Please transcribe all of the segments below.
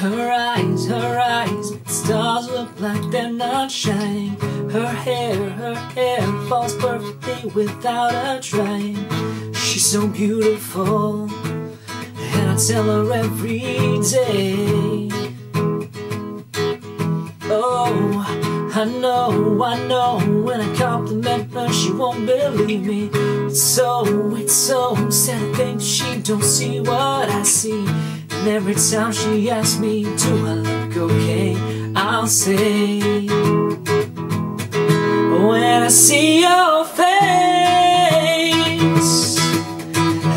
Her eyes, stars look like they're not shining. Her hair falls perfectly without her trying. She's so beautiful, and I tell her every day. Oh, I know, when I compliment her she won't believe me. It's so sad to think she don't see what I see. And every time she asks me, do I look okay, I'll say, when I see your face,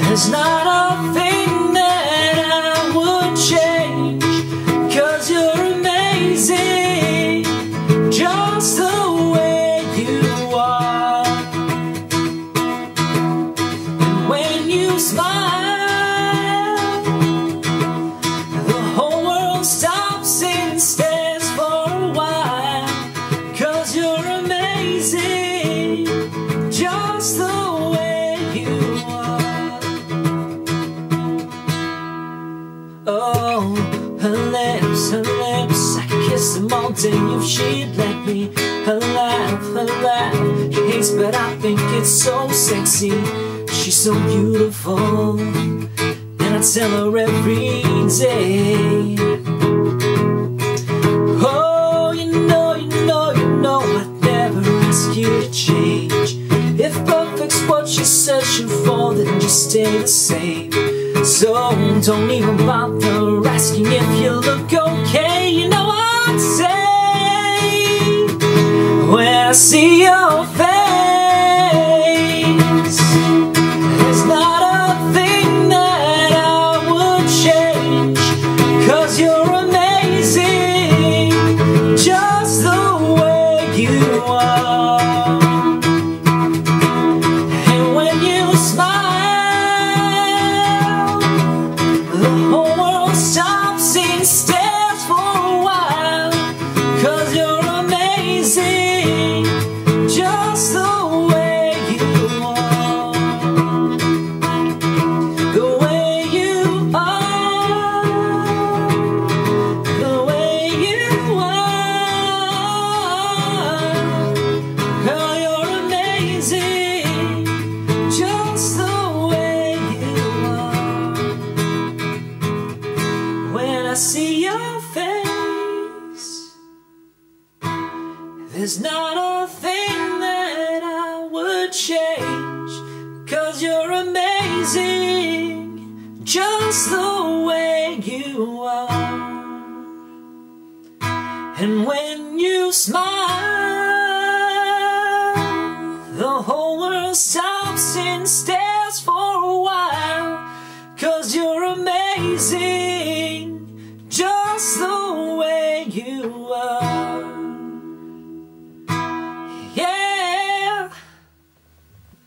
there's not a thing that I would change, 'cause you're amazing, just the way you are. And when you smile, the whole world stops and stares for a while, 'cause you're amazing, just the way you are. Oh, her lips, I could kiss them all day if she'd let me. Her laugh, she hates but I think it's so sexy. She's so beautiful, and I tell her every day. Oh, you know I'd never ask you to change. If perfect's what you're searching for, then just stay the same. So don't even bother asking if you look okay. You know I'd say, when I see your face, there's not a thing that I would change, 'cause you're amazing, just the way you are. And when you smile, the whole world stops and stares for a while, 'cause you're amazing, just the way you are. The way you are, the way you are. Girl, you're amazing, just the way you are. When I see your face, there's not a thing that I would change, 'cause you're amazing, just the way you are. And when you smile, the whole world stops and stares for a while, 'cause you're amazing, just the way you are. Yeah.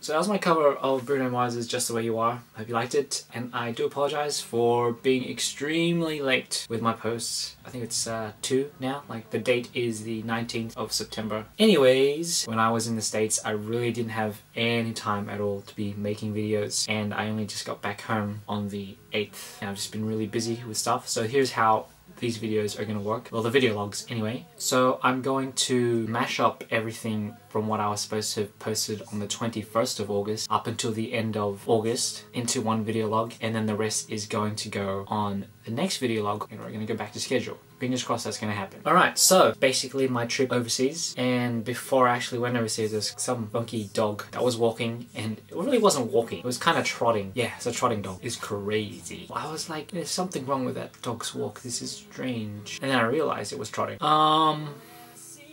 So that was my cover of Bruno Mars's Just the Way You Are. Hope you liked it, and I do apologize for being extremely late with my posts. I think it's 2 now, like the date is the 19th of September. Anyways, when I was in the States, I really didn't have any time at all to be making videos, and I only just got back home on the 8th, and I've just been really busy with stuff. So here's how these videos are going to work. Well, the video logs anyway. So I'm going to mash up everything from what I was supposed to have posted on the 21st of August up until the end of August into one video log, and then the rest is going to go on the next video log, and we're going to go back to schedule. Fingers crossed that's going to happen. Alright, so basically my trip overseas, and before I actually went overseas, there's some funky dog that was walking, and it really wasn't walking, it was kind of trotting. Yeah, it's a trotting dog. It's crazy. I was like, there's something wrong with that dog's walk, this is strange. And then I realized it was trotting.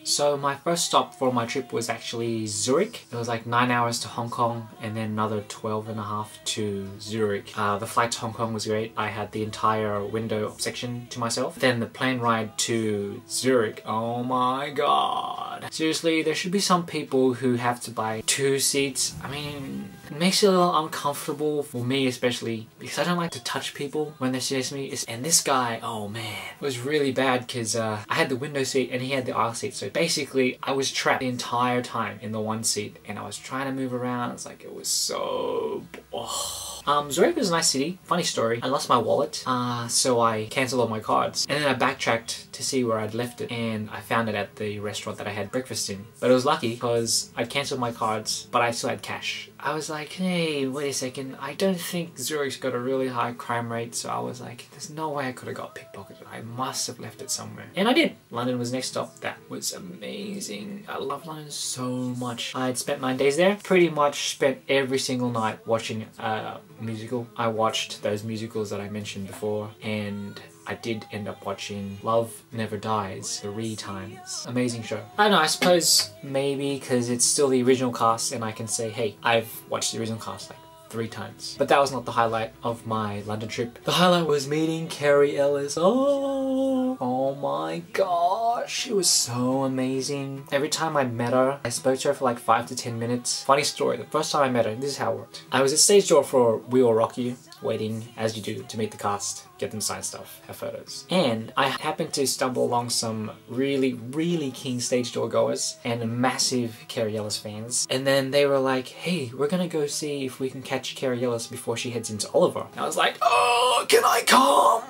So my first stop for my trip was actually Zurich. It was like 9 hours to Hong Kong and then another 12.5 to Zurich. The flight to Hong Kong was great. I had the entire window section to myself. Then the plane ride to Zurich, oh my god. Seriously, there should be some people who have to buy 2 seats. I mean, it makes it a little uncomfortable for me especially, because I don't like to touch people when they're sitting next to me. And this guy, oh man, it was really bad because I had the window seat and he had the aisle seat. So basically, I was trapped the entire time in the one seat, and I was trying to move around. It's like, it was so... oh. Zurich was a nice city. Funny story, I lost my wallet, so I cancelled all my cards. And then I backtracked to see where I'd left it, and I found it at the restaurant that I had breakfast in. But it was lucky because I'd cancelled my cards, but I still had cash. I was like, hey, wait a second, I don't think Zurich's got a really high crime rate, so I was like, there's no way I could have got pickpocketed. I must have left it somewhere. And I did. London was next stop. That was amazing. I love London so much. I had spent 9 days there. Pretty much spent every single night watching a musical. I watched those musicals that I mentioned before, and I did end up watching Love Never Dies 3 times. Amazing show. I don't know, I suppose maybe because it's still the original cast and I can say, hey, I've watched the original cast like 3 times. But that was not the highlight of my London trip. The highlight was meeting Carrie Ellis. Oh my gosh, she was so amazing. Every time I met her, I spoke to her for like 5 to 10 minutes. Funny story, the first time I met her, this is how it worked. I was at stage door for We Will Rock You, waiting as you do to meet the cast, get them sign stuff, have photos. And I happened to stumble along some really keen stage door goers and massive Carrie Ellis fans. And then they were like, hey, we're gonna go see if we can catch Carrie Ellis before she heads into Oliver. And I was like, oh, can I come?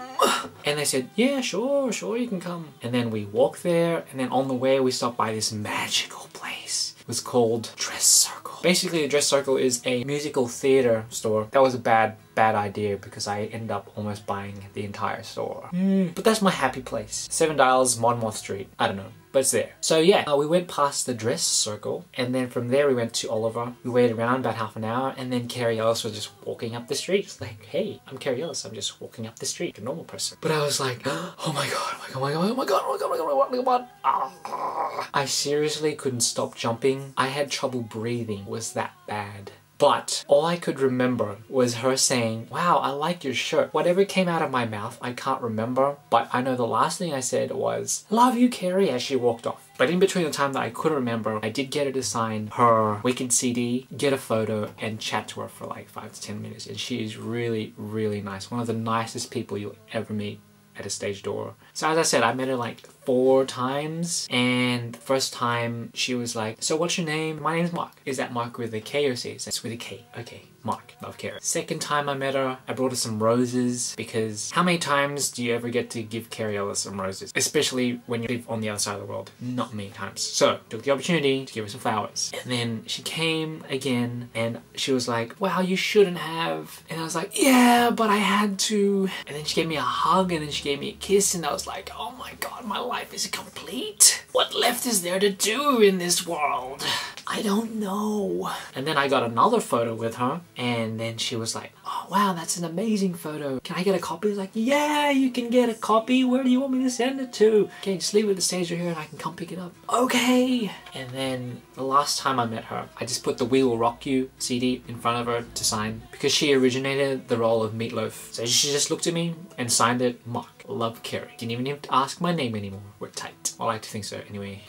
And they said, yeah, sure, you can come. And then we walked there, and then on the way we stopped by this magical place. It was called Dress Circle. Basically, the Dress Circle is a musical theatre store. That was a bad idea because I ended up almost buying the entire store. But that's my happy place. $7 Monmouth Street. I don't know, but it's there. So yeah, we went past the Dress Circle, and then from there we went to Oliver. We waited around about half an hour, and then Carrie Ellis was just walking up the street. It's like, hey, I'm Carrie Ellis. I'm just walking up the street, like a normal person. But I was like, oh my god, oh my god, oh my god, oh my god, oh my god, oh my god. Ah. I seriously couldn't stop jumping. I had trouble breathing. It was that bad. But all I could remember was her saying, wow, I like your shirt. Whatever came out of my mouth, I can't remember, but I know the last thing I said was, love you, Carrie, as she walked off. But in between the time that I couldn't remember, I did get her to sign her Wicked CD, get a photo, and chat to her for like 5 to 10 minutes. And she is really nice. One of the nicest people you'll ever meet at a stage door. So as I said, I met her like 4 times, and the first time she was like, so what's your name? My name's Mark. Is that Mark with a K or C? It's with a K. Okay, Mark. Love Carrie. Second time I met her, I brought her some roses, because how many times do you ever get to give Carrie Ellis some roses? Especially when you live on the other side of the world. Not many times. So, took the opportunity to give her some flowers. And then she came again, and she was like, wow, you shouldn't have. And I was like, yeah, but I had to. And then she gave me a hug, and then she gave me a kiss, and I was like, oh my god, my life is complete. What left is there to do in this world? I don't know. And then I got another photo with her, and then she was like, oh wow, that's an amazing photo. Can I get a copy? I was like, yeah, you can get a copy. Where do you want me to send it to? Okay, just leave it at the stage right here and I can come pick it up. Okay. And then the last time I met her, I just put the We Will Rock You CD in front of her to sign, because she originated the role of Meatloaf. So she just looked at me and signed it, Mark. Love, Carrie. Didn't even have to ask my name anymore. We're tight. I like to think so anyway.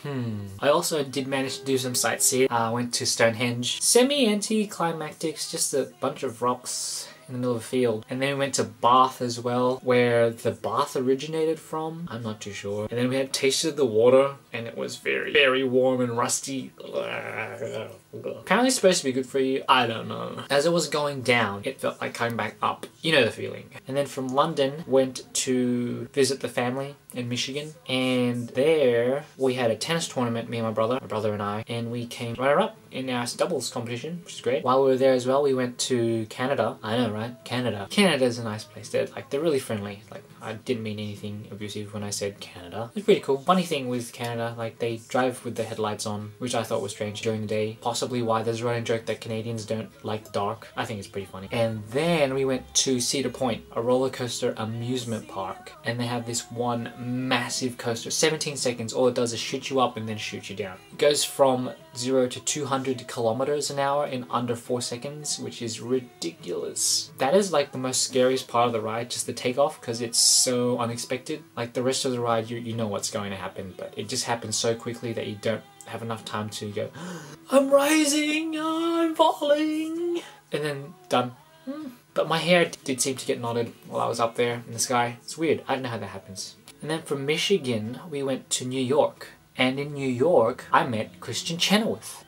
I also did manage to do some sightseeing. I went to Stonehenge. Semi-anti-climactic, just a bunch of rocks in the middle of a field. And then we went to Bath as well, where the bath originated from. I'm not too sure. And then we had tasted the water, and it was very warm and rusty. Apparently it's supposed to be good for you. I don't know. As it was going down, it felt like coming back up. You know the feeling. And then from London, went to visit the family in Michigan. And there, we had a tennis tournament, me and my brother and I. And we came runner-up in our doubles competition, which is great. While we were there as well, we went to Canada. I know, right? Canada. Canada's a nice place. They're really friendly. Like, I didn't mean anything abusive when I said Canada. It's pretty cool. Funny thing with Canada, like, they drive with the headlights on, which I thought was strange during the day. Possibly why there's a running joke that Canadians don't like the dark. I think it's pretty funny. And then we went to Cedar Point, a roller coaster amusement park. And they have this one massive coaster, 17 seconds. All it does is shoot you up and then shoot you down. It goes from 0 to 200 kilometers an hour in under 4 seconds, which is ridiculous. That is like the most scariest part of the ride, just the takeoff, because it's so unexpected. Like the rest of the ride, you know what's going to happen, but it just happens so quickly that you don't have enough time to go, I'm rising, I'm falling, and then done. But my hair did seem to get knotted while I was up there in the sky. It's weird. I don't know how that happens. And then from Michigan, we went to New York. And in New York, I met Christian Chenoweth.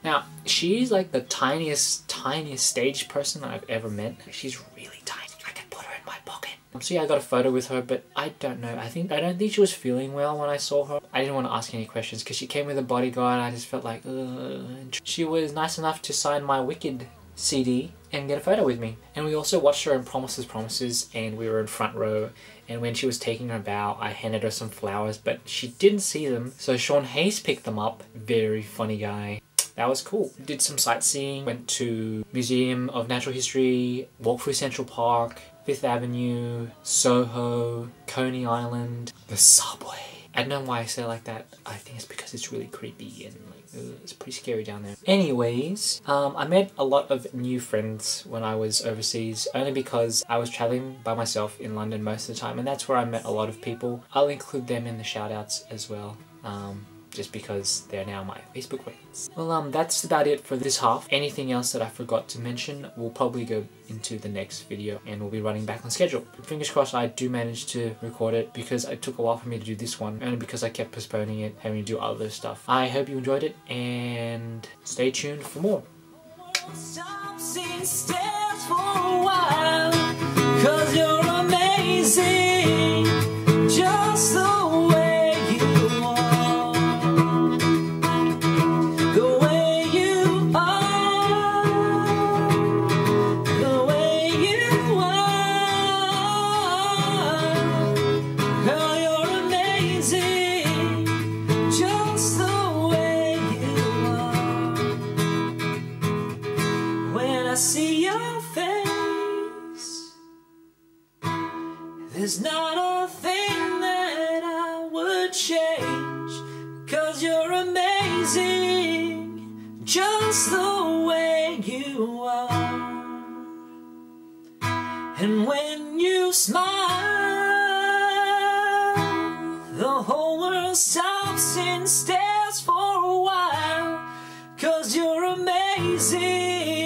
Now, she's like the tiniest stage person that I've ever met. She's really tiny. I can put her in my pocket. So yeah, I got a photo with her, but I don't know. I don't think she was feeling well when I saw her. I didn't want to ask any questions because she came with a bodyguard. I just felt like, ugh. She was nice enough to sign my Wicked CD and get a photo with me. And we also watched her in Promises Promises, and we were in front row. And when she was taking her bow, I handed her some flowers, but she didn't see them. So Sean Hayes picked them up. Very funny guy. That was cool. Did some sightseeing, went to Museum of Natural History, walked through Central Park, Fifth Avenue, Soho, Coney Island, the subway. I don't know why I say it like that. I think it's because it's really creepy and like, it's pretty scary down there. Anyways, I met a lot of new friends when I was overseas, only because I was traveling by myself in London most of the time, and that's where I met a lot of people. I'll include them in the shout outs as well. Just because they're now my Facebook friends. Well, that's about it for this half. Anything else that I forgot to mention will probably go into the next video, and we'll be running back on schedule. Fingers crossed I do manage to record it, because it took a while for me to do this one, only because I kept postponing it, having to do other stuff. I hope you enjoyed it, and stay tuned for more. See your face, there's not a thing that I would change, 'cause you're amazing just the way you are. And when you smile, the whole world stops and stares for a while, 'cause you're amazing.